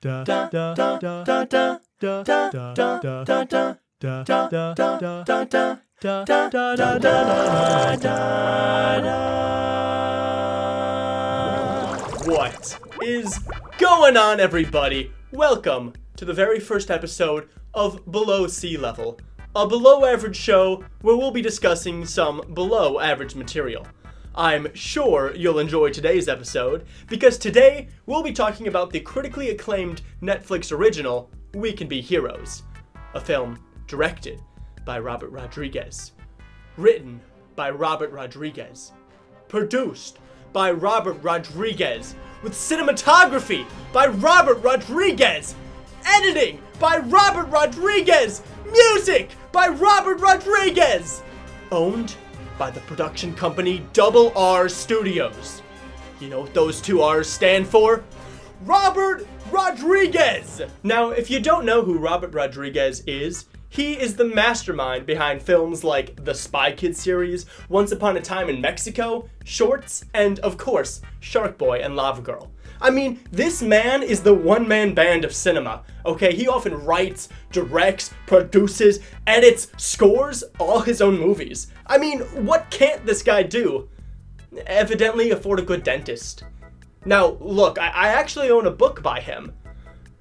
What is going on, everybody? Welcome to the very first episode of Below Sea Level, a below average show where we'll be discussing some below average material. I'm sure you'll enjoy today's episode, because today we'll be talking about the critically acclaimed Netflix original, We Can Be Heroes, a film directed by Robert Rodriguez, written by Robert Rodriguez, produced by Robert Rodriguez, with cinematography by Robert Rodriguez, editing by Robert Rodriguez, music by Robert Rodriguez, owned by the production company Double R Studios. You know what those two R's stand for? Robert Rodriguez! Now, if you don't know who Robert Rodriguez is, he is the mastermind behind films like the Spy Kids series, Once Upon a Time in Mexico, Shorts, and of course, Shark Boy and Lava Girl. I mean, this man is the one-man band of cinema, okay? He often writes, directs, produces, edits, scores all his own movies. I mean, what can't this guy do? Evidently afford a good dentist. Now, look, I actually own a book by him.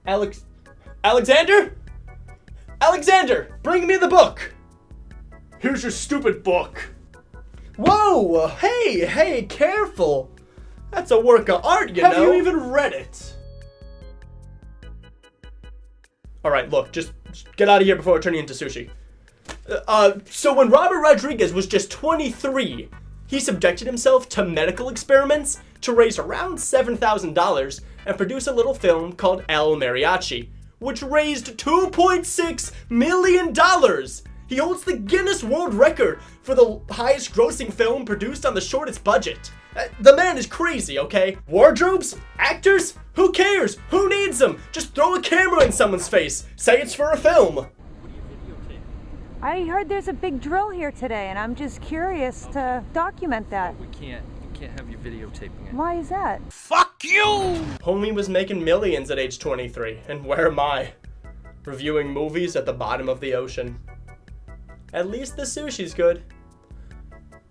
Alexander, bring me the book! Here's your stupid book. Whoa, hey, careful. That's a work of art, you know. Have you even read it? Alright, look, just get out of here before I turn you into sushi. So when Robert Rodriguez was just 23, he subjected himself to medical experiments to raise around $7,000 and produce a little film called El Mariachi, which raised $2.6 million. He holds the Guinness World Record for the highest grossing film produced on the shortest budget. The man is crazy, okay? Wardrobes? Actors? Who cares? Who needs them? Just throw a camera in someone's face. Say it's for a film. I heard there's a big drill here today, and I'm just curious to document that. We can't have you videotaping it. Why is that? Fuck you! Homie was making millions at age 23, and where am I? Reviewing movies at the bottom of the ocean. At least the sushi's good.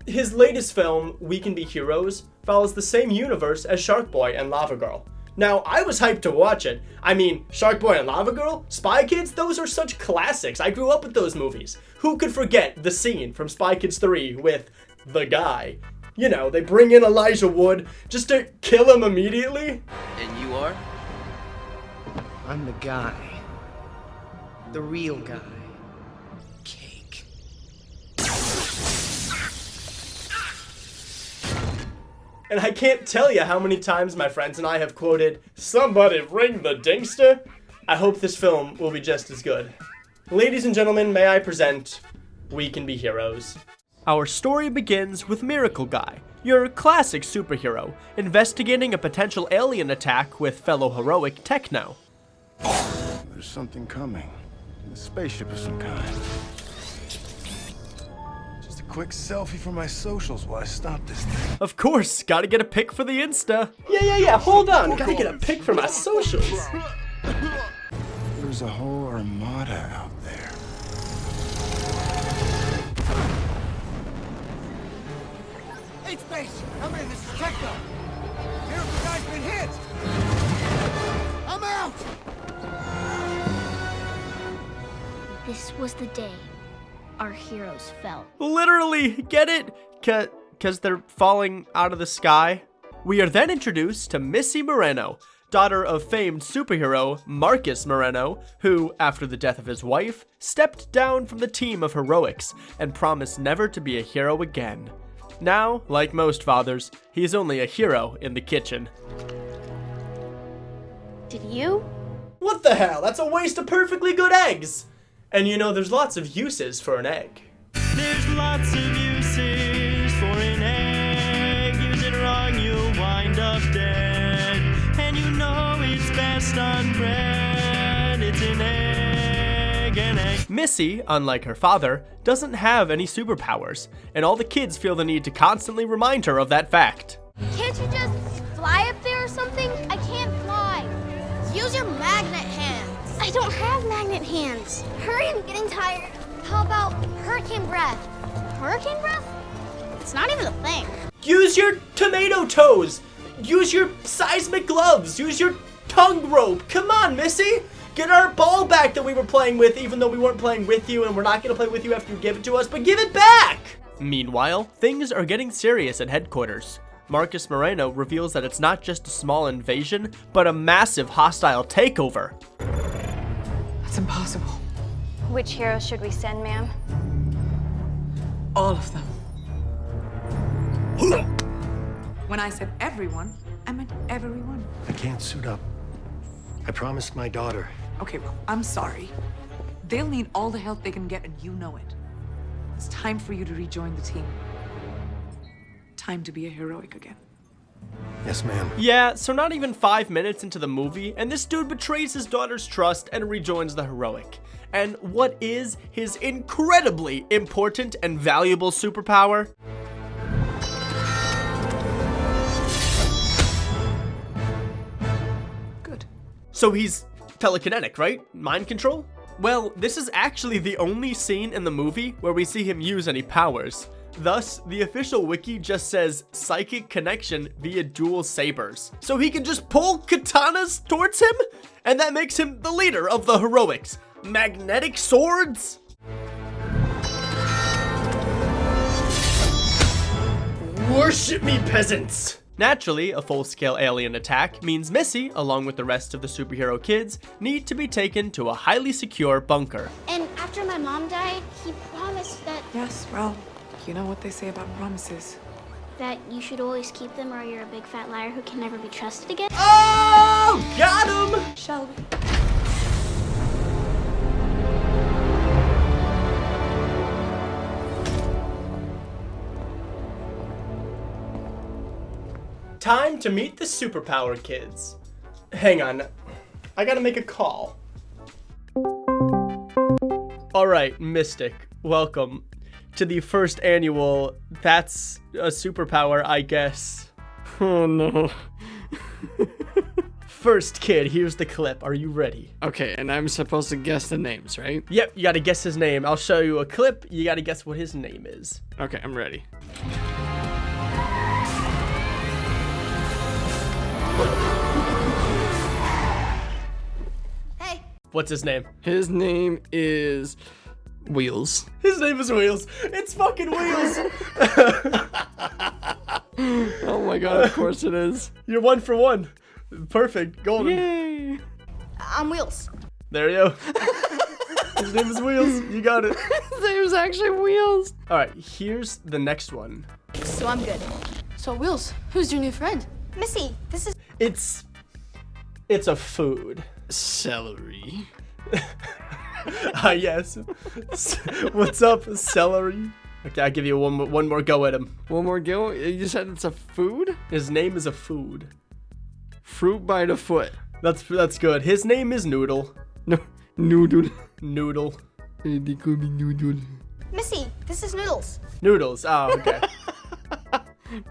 His latest film, We Can Be Heroes, follows the same universe as Shark Boy and Lava Girl. Now, I was hyped to watch it. I mean, Shark Boy and Lava Girl, Spy Kids, those are such classics. I grew up with those movies. Who could forget the scene from Spy Kids 3 with the guy? You know, they bring in Elijah Wood just to kill him immediately. And you are? I'm the guy. The real guy. Cake. And I can't tell you how many times my friends and I have quoted, "Somebody ring the dingster." I hope this film will be just as good. Ladies and gentlemen, may I present We Can Be Heroes. Our story begins with Miracle Guy, your classic superhero, investigating a potential alien attack with fellow heroic Techno. There's something coming. A spaceship of some kind. Just a quick selfie for my socials while I stop this thing. Of course, gotta get a pic for the Insta. Yeah, hold on, gotta get a pic for my socials. There's a whole armada out there. Hey, Space! Come in, this is Techno! Miracle Guy's been hit! I'm out! This was the day our heroes fell. Literally, get it? Cause they're falling out of the sky. We are then introduced to Missy Moreno, daughter of famed superhero Marcus Moreno, who, after the death of his wife, stepped down from the team of heroics and promised never to be a hero again. Now, like most fathers, he's only a hero in the kitchen. Did you? What the hell? That's a waste of perfectly good eggs! And you know, there's lots of uses for an egg. There's lots of uses for an egg. Use it wrong, you'll wind up dead. And you know it's best on bread. It's an egg, an egg. Missy, unlike her father, doesn't have any superpowers, and all the kids feel the need to constantly remind her of that fact. Can't you just fly up there or something? I can't fly. Use Use your magnet hands. I don't have magnet hands. Hurry, I'm getting tired. How about hurricane breath? Hurricane breath? It's not even a thing. Use your tomato toes. Use your seismic gloves. Use your tongue rope. Come on, Missy. Get our ball back that we were playing with, even though we weren't playing with you, and we're not going to play with you after you give it to us, but give it back! Meanwhile, things are getting serious at headquarters. Marcus Moreno reveals that it's not just a small invasion, but a massive hostile takeover. That's impossible. Which heroes should we send, ma'am? All of them. When I said everyone, I meant everyone. I can't suit up. I promised my daughter. Okay, well, I'm sorry. They'll need all the help they can get, and you know it. It's time for you to rejoin the team. Time to be a heroic again. Yes, ma'am. Yeah, so not even 5 minutes into the movie, and this dude betrays his daughter's trust and rejoins the heroic. And what is his incredibly important and valuable superpower? Good. So he's telekinetic, right? Mind control? Well, this is actually the only scene in the movie where we see him use any powers. Thus, the official wiki just says psychic connection via dual sabers. So he can just pull katanas towards him? And that makes him the leader of the heroics. Magnetic swords? Worship me, peasants! Naturally, a full-scale alien attack means Missy, along with the rest of the superhero kids, need to be taken to a highly secure bunker. And after my mom died, he promised that Yes, well, you know what they say about promises. you should always keep them or you're a big fat liar who can never be trusted again. Oh, got him! Shall we? Time to meet the superpower kids. Hang on, I gotta make a call. Alright, Mystic, welcome to the first annual That's a Superpower, I Guess. Oh no. First kid, here's the clip. Are you ready? Okay, and I'm supposed to guess the names, right? Yep, you gotta guess his name. I'll show you a clip. You gotta guess what his name is. Okay, I'm ready. Hey, What's his name? His name is Wheels. His name is Wheels. It's fucking Wheels. Oh my god, of course it is. You're 1 for 1. Perfect. Golden. Yay. I'm Wheels. There you go. His name is Wheels. You got it. His name is actually Wheels. All right, here's the next one. So I'm good. So Wheels, who's your new friend? Missy, this is It's a food. Celery. Yes. What's up, celery? Okay, I'll give you one more go at him. One more go? You said it's a food? His name is a food. Fruit by the foot. That's good. His name is Noodle. No, Noodle. Noodle. They call me Noodle. Missy, this is Noodles. Noodles. Oh, okay.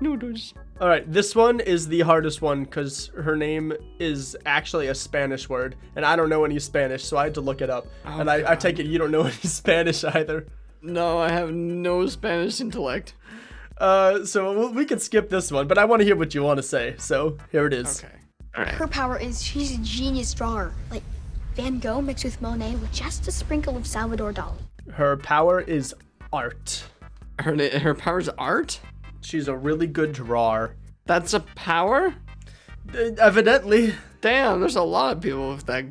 Noodles. All right, this one is the hardest one because her name is actually a Spanish word, and I don't know any Spanish, so I had to look it up. Oh, and I take it you don't know any Spanish either. No, I have no Spanish intellect. So we could skip this one, but I want to hear what you want to say. So here it is. Okay. All right. Her power is she's a genius drawer, like Van Gogh mixed with Monet with just a sprinkle of Salvador Dali. Her power is art. Her power's art? She's a really good drawer. That's a power? Evidently. Damn, there's a lot of people with that,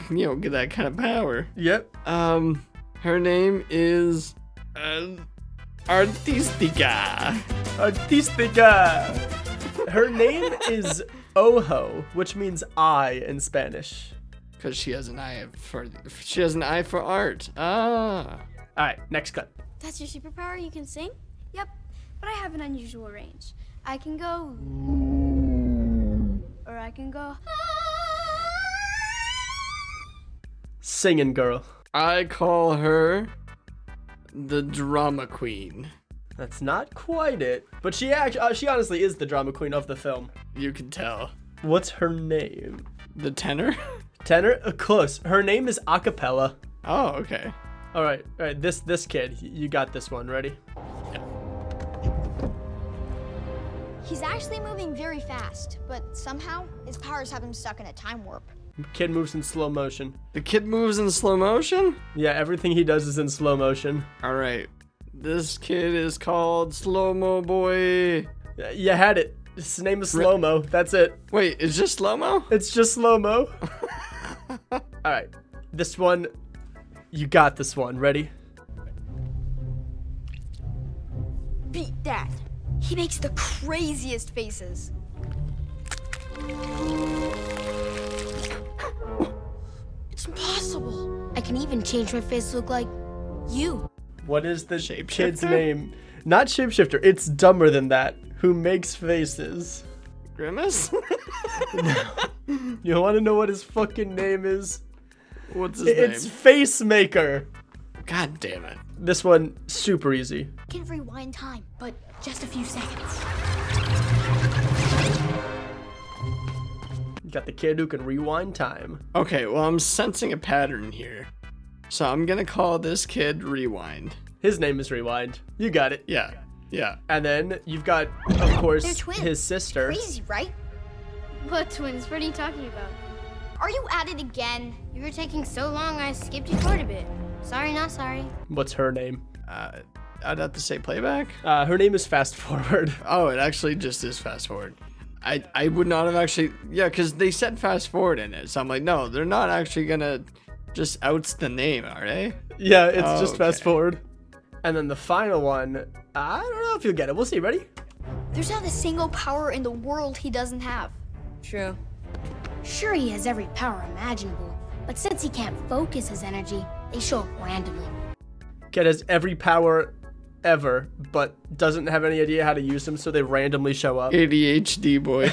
get that kind of power. Yep. Her name is Artistica. Artistica. Her name is Ojo, which means eye in Spanish. Because she has an eye for art. Ah. All right, next cut. That's your superpower? You can sing? Yep, but I have an unusual range. I can go... Or I can go... Singing girl. I call her the drama queen. That's not quite it, but she honestly is the drama queen of the film. You can tell. What's her name? The tenor? Tenor? Close. Her name is Acapella. Oh, okay. All right. This kid, you got this one. Ready? He's actually moving very fast, but somehow his powers have him stuck in a time warp. Kid moves in slow motion. The kid moves in slow motion? Yeah, everything he does is in slow motion. All right. This kid is called Slow-Mo Boy. You had it. His name is Slow-Mo. That's it. Wait, it's just Slow-Mo? It's just Slow-Mo. All right. This one, you got this one. Ready? Beat that. He makes the craziest faces. It's impossible. I can even change my face to look like you. What is the kid's name? Not Shapeshifter. It's dumber than that. Who makes faces? Grimace? You want to know what his fucking name is? What's his name? It's Facemaker. God damn it. This one, super easy. I can rewind time, but just a few seconds. You got the kid who can rewind time. Okay, well, I'm sensing a pattern here. So I'm gonna call this kid Rewind. His name is Rewind. You got it. Yeah. And then you've got, of course, his sister. Crazy, right? What twins? What are you talking about? Are you at it again? You were taking so long, I skipped you forward a bit. Sorry, not sorry. What's her name? I'd have to say playback. Her name is Fast Forward. Oh, it actually just is Fast Forward. I would not have actually, yeah, because they said Fast Forward in it. So I'm like, no, they're not actually gonna just outs the name, are they? Yeah, it's just Fast Forward. And then the final one, I don't know if you'll get it. We'll see. Ready? There's not a single power in the world he doesn't have. True. Sure, he has every power imaginable, but since he can't focus his energy, they show up randomly. Kid has every power ever, but doesn't have any idea how to use them, so they randomly show up. ADHD boy.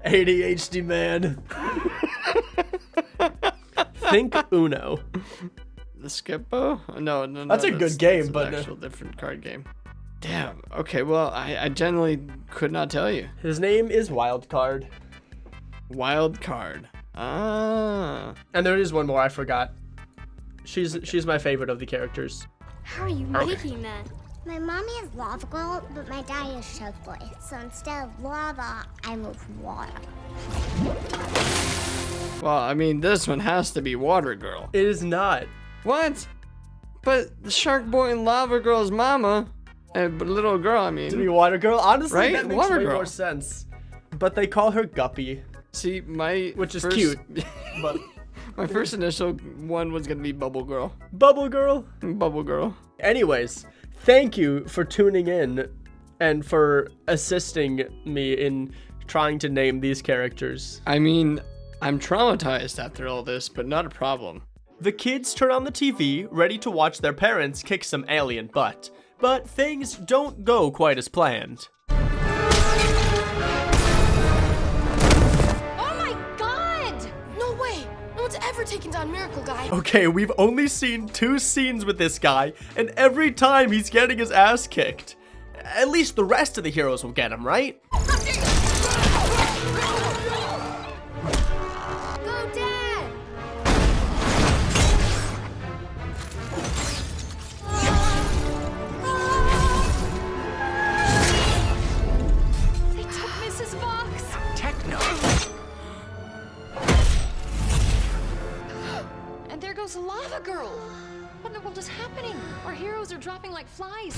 ADHD man. Think Uno. The Skippo? No. That's a good game, but an actual different card game. Damn. Okay, well, I generally could not tell you. His name is Wildcard. Wildcard. Ah. And there is one more I forgot. She's my favorite of the characters. How are you making that? My mommy is Lava Girl, but my daddy is Choke Boy. So instead of lava, I move water. Well, I mean, this one has to be Water Girl. It is not. What? But the Shark Boy and Lava Girl's mama, little girl, I mean. To be Water Girl? Honestly, right? that makes Water way Girl. more sense. But they call her Guppy. See, which is cute. But my first initial one was gonna be Bubble Girl. Bubble Girl? Bubble Girl. Anyways, thank you for tuning in and for assisting me in trying to name these characters. I mean, I'm traumatized after all this, but not a problem. The kids turn on the TV, ready to watch their parents kick some alien butt. But things don't go quite as planned. Oh my god! No way! No one's ever taken down Miracle Guy. Okay, we've only seen 2 scenes with this guy, and every time he's getting his ass kicked. At least the rest of the heroes will get him, right? Go, Dad! They took Mrs. Fox. Techno. And there goes Lava Girl. What in the world is happening? Our heroes are dropping like flies.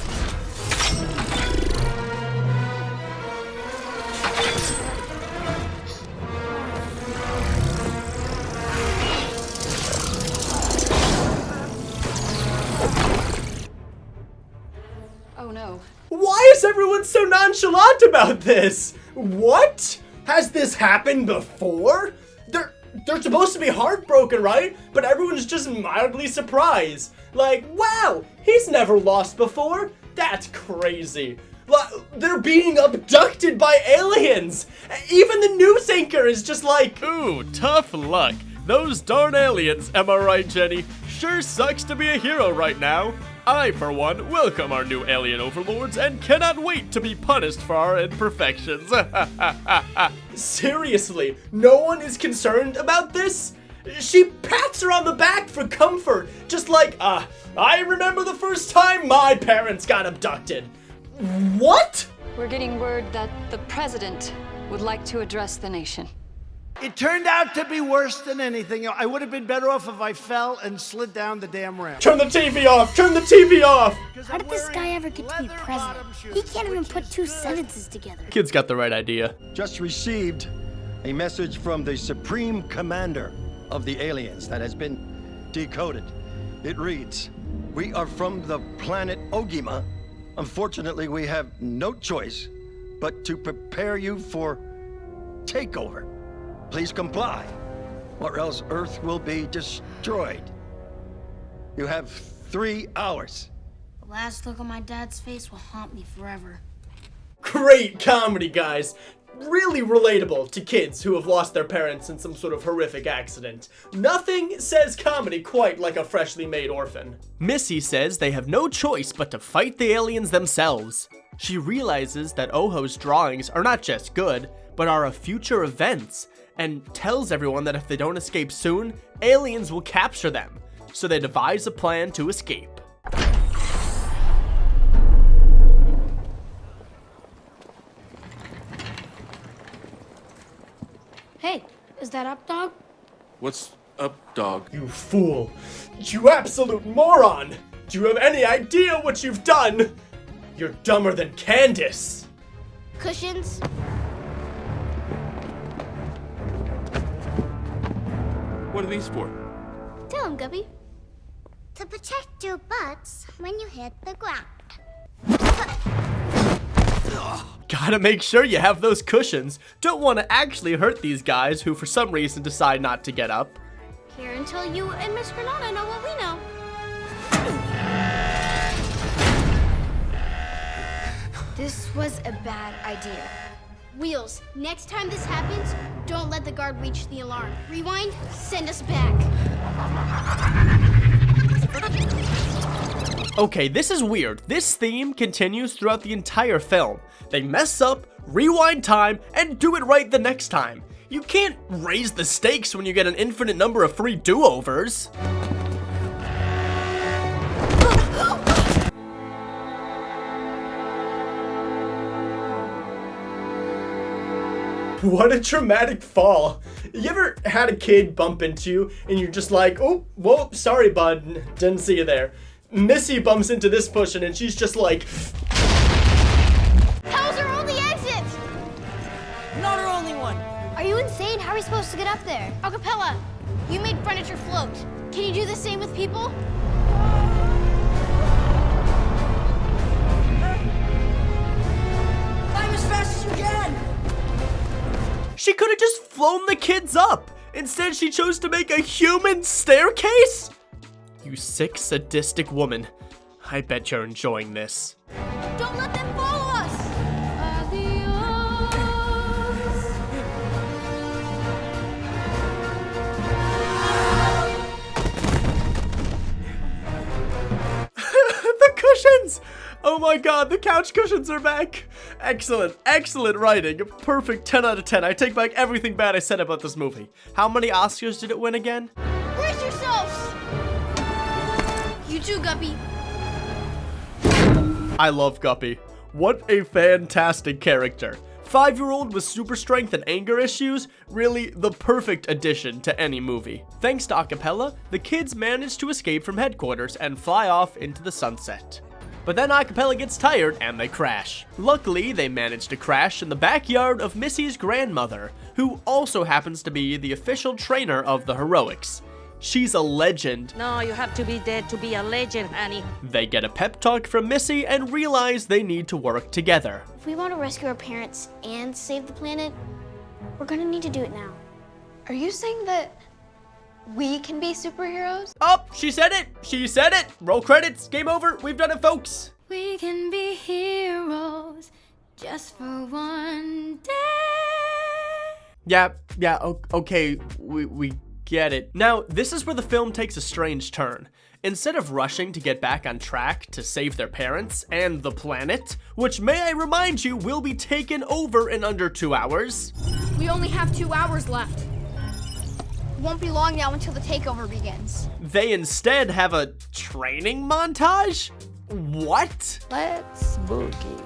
Oh no. Why is everyone so nonchalant about this? What? Has this happened before? They're supposed to be heartbroken, right? But everyone's just mildly surprised. Like, wow, he's never lost before. That's crazy. They're being abducted by aliens. Even the news anchor is just like, ooh, tough luck. Those darn aliens, am I right, Jenny? Sure sucks to be a hero right now. I, for one, welcome our new alien overlords and cannot wait to be punished for our imperfections. Seriously, no one is concerned about this? She pats her on the back for comfort, just like, I remember the first time my parents got abducted. What? We're getting word that the president would like to address the nation. It turned out to be worse than anything. I would have been better off if I fell and slid down the damn ramp. Turn the TV off! Turn the TV off! How did this guy ever get to be president? He can't even put two sentences together. Kid's got the right idea. Just received a message from the Supreme Commander of the aliens that has been decoded. It reads, "We are from the planet Ogima. Unfortunately, we have no choice but to prepare you for takeover. Please comply, or else Earth will be destroyed. You have 3 hours." The last look on my dad's face will haunt me forever. Great comedy, guys. Really relatable to kids who have lost their parents in some sort of horrific accident. Nothing says comedy quite like a freshly made orphan. Missy says they have no choice but to fight the aliens themselves. She realizes that Oho's drawings are not just good, but are of future events, and tells everyone that if they don't escape soon, aliens will capture them. So they devise a plan to escape. Hey, is that up, dog? What's up, dog? You fool. You absolute moron. Do you have any idea what you've done? You're dumber than Candace. Cushions? What are these for? Tell him, Guppy. To protect your butts when you hit the ground. Gotta make sure you have those cushions. Don't want to actually hurt these guys who for some reason decide not to get up. Here until you and Miss Granada know what we know. This was a bad idea. Wheels, next time this happens, don't let the guard reach the alarm. Rewind, send us back. Okay, this is weird. This theme continues throughout the entire film. They mess up, rewind time, and do it right the next time. You can't raise the stakes when you get an infinite number of free do-overs. What a dramatic fall. You ever had a kid bump into you and you're just like, oh, whoa, sorry, bud, didn't see you there. Missy bumps into this cushion and she's just like, how's our only exit? Not our only one. Are you insane? How are we supposed to get up there? Acapella, you made furniture float. Can you do the same with people? Climb as fast as you can. She could have just flown the kids up. Instead, she chose to make a human staircase? You sick, sadistic woman. I bet you're enjoying this. Don't let them follow us! The cushions! Oh my god, the couch cushions are back! Excellent, excellent writing. Perfect 10 out of 10. I take back everything bad I said about this movie. How many Oscars did it win again? Brace yourselves! You too, Guppy. I love Guppy. What a fantastic character. 5-year-old with super strength and anger issues, really the perfect addition to any movie. Thanks to Acapella, the kids manage to escape from headquarters and fly off into the sunset. But then Acapella gets tired and they crash. Luckily, they manage to crash in the backyard of Missy's grandmother, who also happens to be the official trainer of the heroics. She's a legend. No, you have to be dead to be a legend, Annie. They get a pep talk from Missy and realize they need to work together. If we want to rescue our parents and save the planet, we're gonna need to do it now. Are you saying that we can be superheroes? Oh, she said it! She said it! Roll credits, game over, we've done it, folks! We can be heroes just for one day. Yeah, okay, we get it. Now, this is where the film takes a strange turn. Instead of rushing to get back on track to save their parents and the planet, which may I remind you will be taken over in under 2 hours. We only have 2 hours left. won't be long now until the takeover begins. They instead have a training montage? What? Let's boogie.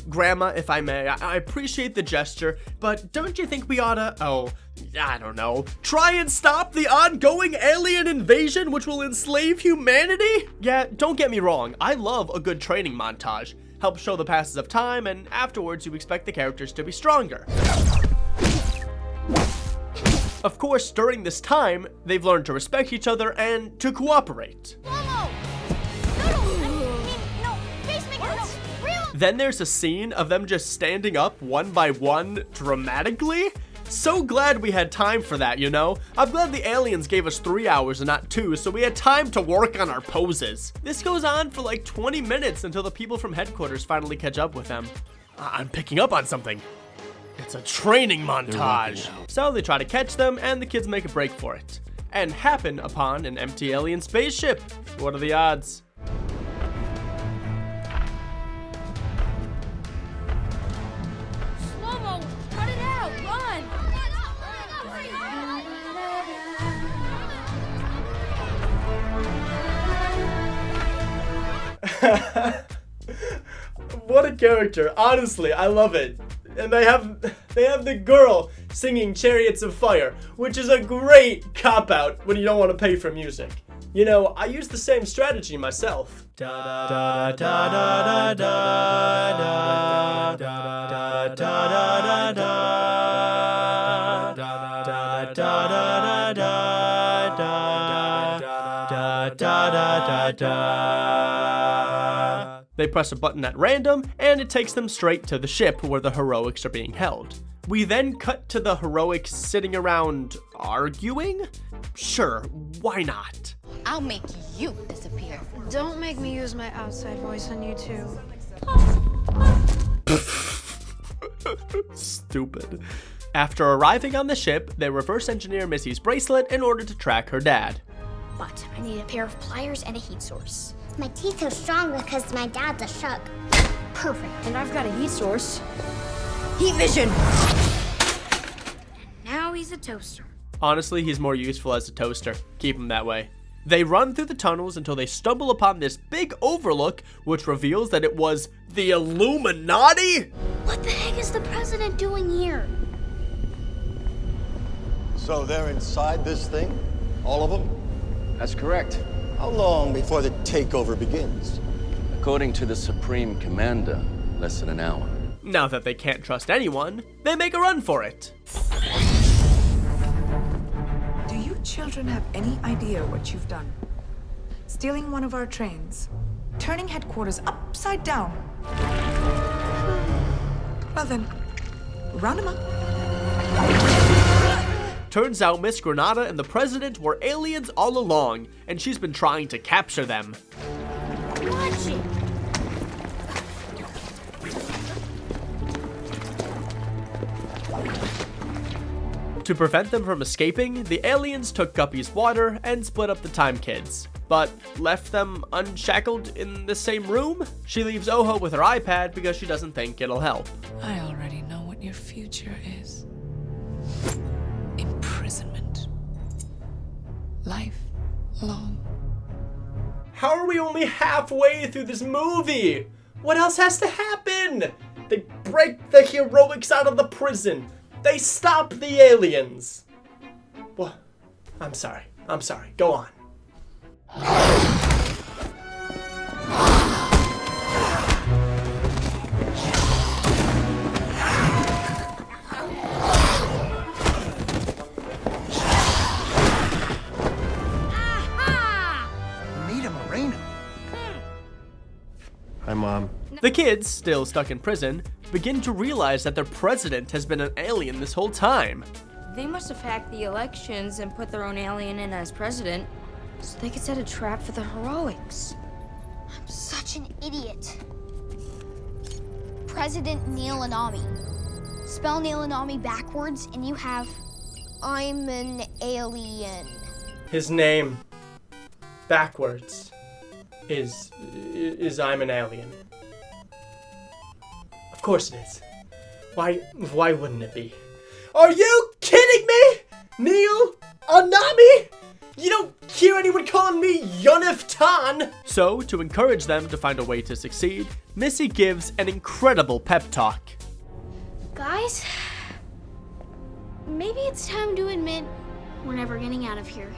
Grandma, if I may, I appreciate the gesture, but don't you think we oughta, I don't know, try and stop the ongoing alien invasion which will enslave humanity? Yeah, don't get me wrong, I love a good training montage. Helps show the passes of time, and afterwards you expect the characters to be stronger. Of course, during this time, they've learned to respect each other and to cooperate. Then there's a scene of them just standing up one by one dramatically. So glad we had time for that, you know? I'm glad the aliens gave us 3 hours and not 2, so we had time to work on our poses. This goes on for like 20 minutes until the people from headquarters finally catch up with them. I'm picking up on something. It's a training montage. So they try to catch them, and the kids make a break for it, and happen upon an empty alien spaceship. What are the odds? Slow-mo, cut it out, run! What a character. Honestly, I love it. And they have the girl singing Chariots of Fire, which is a great cop-out when you don't want to pay for music. You know, I use the same strategy myself. They press a button at random, and it takes them straight to the ship where the heroics are being held. We then cut to the heroics sitting around arguing? Sure, why not? I'll make you disappear. Don't make me use my outside voice on you too. Stupid. After arriving on the ship, they reverse engineer Missy's bracelet in order to track her dad. But I need a pair of pliers and a heat source. My teeth are strong because my dad's a shark. Perfect. And I've got a heat source. Heat vision! Now he's a toaster. Honestly, he's more useful as a toaster. Keep him that way. They run through the tunnels until they stumble upon this big overlook, which reveals that it was the Illuminati? What the heck is the president doing here? So they're inside this thing? All of them? That's correct. How long before the takeover begins? According to the Supreme Commander, less than an hour. Now that they can't trust anyone, they make a run for it. Do you children have any idea what you've done? Stealing one of our trains, turning headquarters upside down. Well then, round 'em up. Turns out Miss Granada and the president were aliens all along, and she's been trying to capture them. Watch it. To prevent them from escaping, the aliens took Guppy's water and split up the Time Kids, but left them unshackled in the same room? She leaves Oho with her iPad because she doesn't think it'll help. I already know what your future is. Imprisonment. Lifelong. How are we only halfway through this movie? What else has to happen? They break the heroics out of the prison. They stop the aliens. What? I'm sorry. Go on. Hi, Mom. The kids, still stuck in prison, begin to realize that their president has been an alien this whole time. They must have hacked the elections and put their own alien in as president, so they could set a trap for the heroics. I'm such an idiot. President Neelanami. Spell Neelanami backwards and you have I'm an alien. His name, backwards, is I'm an alien. Of course it is. Why wouldn't it be? Are you kidding me? Neil? Anami? You don't hear anyone calling me Yunif Tan! So, to encourage them to find a way to succeed, Missy gives an incredible pep talk. Guys, maybe it's time to admit we're never getting out of here.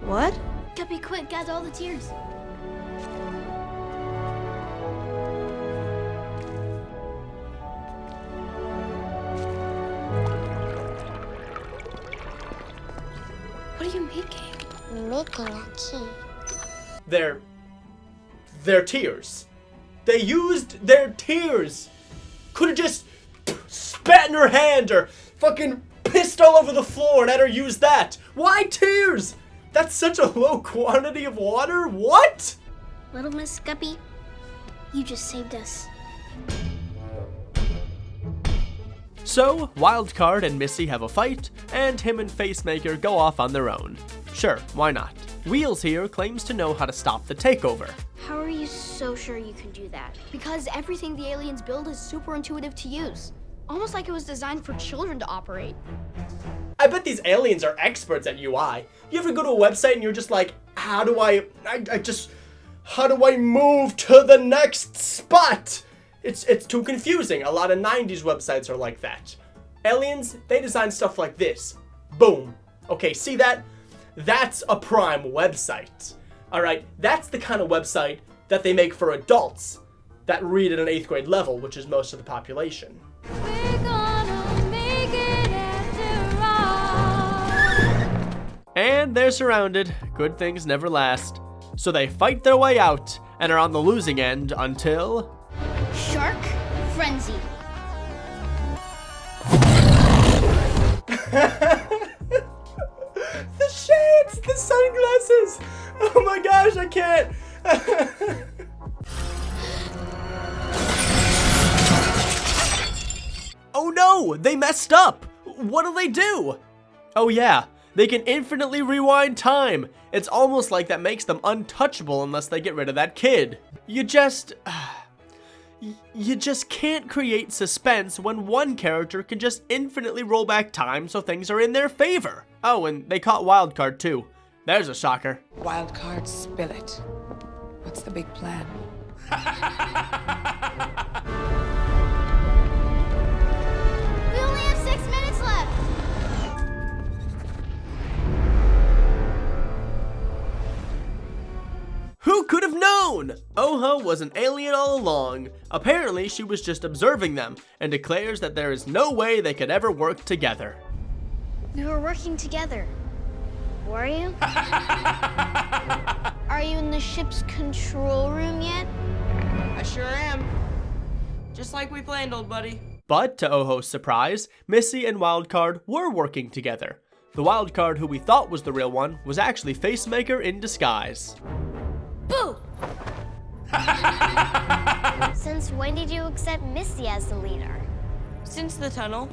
What? Guppy, quick, gather all the tears. What are you making? Making a key. Their tears. They used their tears. Could've just spat in her hand or fucking pissed all over the floor and had her use that. Why tears? That's such a low quantity of water. What? Little Miss Guppy, you just saved us. So, Wildcard and Missy have a fight, and him and Facemaker go off on their own. Sure, why not? Wheels here claims to know how to stop the takeover. How are you so sure you can do that? Because everything the aliens build is super intuitive to use. Almost like it was designed for children to operate. I bet these aliens are experts at UI. You ever go to a website and you're just like, how do I move to the next spot? It's too confusing. A lot of 90s websites are like that. Aliens, they design stuff like this. Boom. Okay, see that? That's a prime website. Alright, that's the kind of website that they make for adults that read at an 8th grade level, which is most of the population. And they're surrounded. Good things never last. So they fight their way out and are on the losing end until... Shark Frenzy. The shades! The sunglasses! Oh my gosh, I can't! Oh no! They messed up! What'll they do? Oh yeah, they can infinitely rewind time! It's almost like that makes them untouchable unless they get rid of that kid. You just can't create suspense when one character can just infinitely roll back time so things are in their favor. Oh, and they caught Wildcard too. There's a shocker. Wildcard, spill it. What's the big plan? We only have 6 minutes left. Who could have known? Oho was an alien all along. Apparently, she was just observing them and declares that there is no way they could ever work together. We were working together. Were you? Are you in the ship's control room yet? I sure am. Just like we planned, old buddy. But to Oho's surprise, Missy and Wildcard were working together. The Wildcard who we thought was the real one was actually Facemaker in disguise. Boo! Since when did you accept Misty as the leader? Since the tunnel.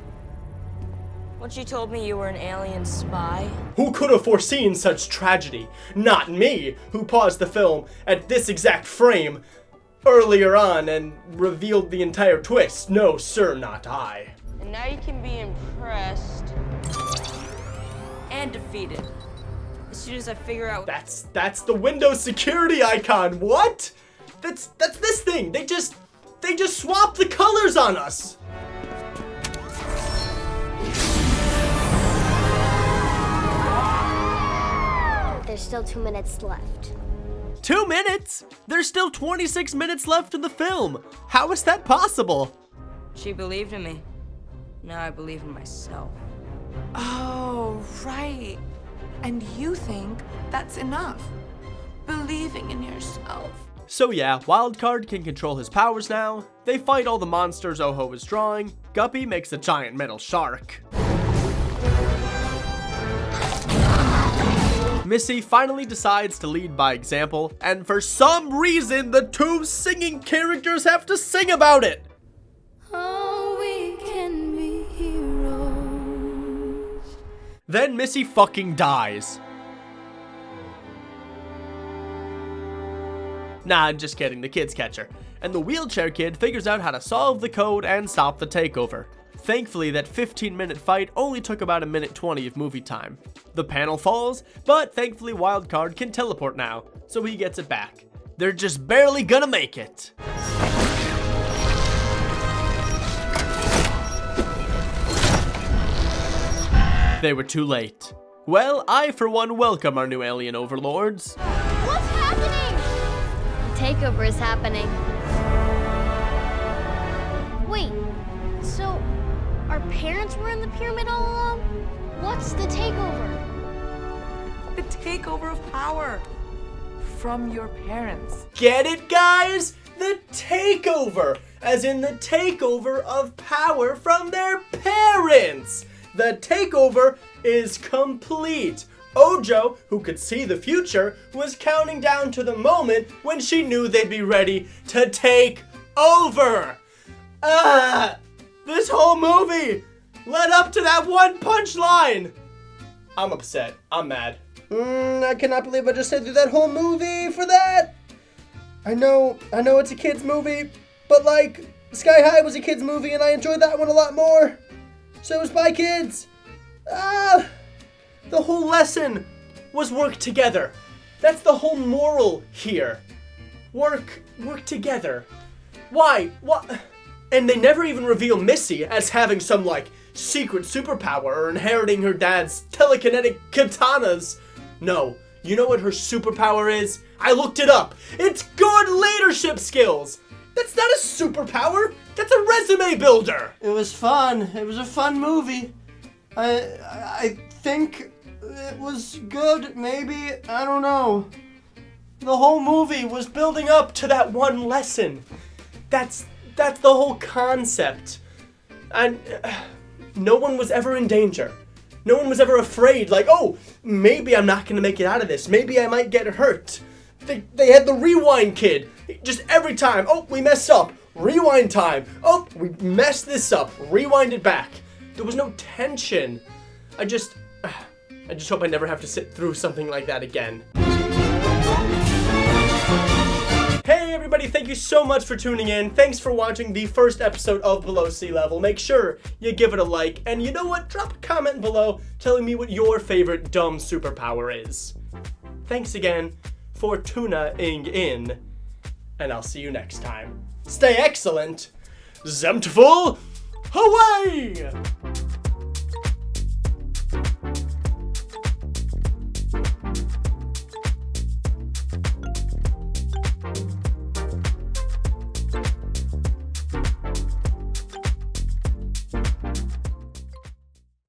When she told me you were an alien spy. Who could have foreseen such tragedy? Not me, who paused the film at this exact frame earlier on and revealed the entire twist. No, sir, not I. And now you can be impressed and defeated. As soon as I figure out... That's the Windows security icon. What? That's this thing. They just swapped the colors on us. There's still 2 minutes left. 2 minutes? There's still 26 minutes left in the film. How is that possible? She believed in me. Now I believe in myself. Oh, right. And you think that's enough? Believing in yourself. So yeah, Wildcard can control his powers now. They fight all the monsters Oho is drawing. Guppy makes a giant metal shark. Missy finally decides to lead by example, and for some reason, the 2 singing characters have to sing about it. Oh, we can be heroes. Then Missy fucking dies. Nah, I'm just kidding, the kids catch her. And the wheelchair kid figures out how to solve the code and stop the takeover. Thankfully, that 15-minute fight only took about 1:20 of movie time. The panel falls, but thankfully Wildcard can teleport now, so he gets it back. They're just barely gonna make it. They were too late. Well, I for one welcome our new alien overlords. What's happening? The takeover is happening. Wait, so our parents were in the pyramid all along? What's the takeover? The takeover of power from your parents. Get it, guys? The takeover, as in the takeover of power from their parents. The takeover is complete. Ojo, who could see the future, was counting down to the moment when she knew they'd be ready to take over. This whole movie led up to that one punchline. I'm upset. I'm mad. I cannot believe I just sat through that whole movie for that. I know it's a kid's movie, but like, Sky High was a kid's movie and I enjoyed that one a lot more. So was Spy Kids. The whole lesson was work together. That's the whole moral here. Work together. Why? What? And they never even reveal Missy as having some, like, secret superpower or inheriting her dad's telekinetic katanas. No. You know what her superpower is? I looked it up. It's good leadership skills. That's not a superpower. That's a resume builder. It was fun. It was a fun movie. I think it was good, maybe. I don't know. The whole movie was building up to that one lesson. That's the whole concept. And no one was ever in danger. No one was ever afraid, like, oh, maybe I'm not gonna make it out of this. Maybe I might get hurt. They had the rewind kid. Just every time, oh, we messed up. Rewind time. Oh, we messed this up. Rewind it back. There was no tension. I just hope I never have to sit through something like that again. Hey everybody, thank you so much for tuning in. Thanks for watching the first episode of Below Sea Level. Make sure you give it a like, and you know what? Drop a comment below telling me what your favorite dumb superpower is. Thanks again for tuning in, and I'll see you next time. Stay excellent. Xemptful, away!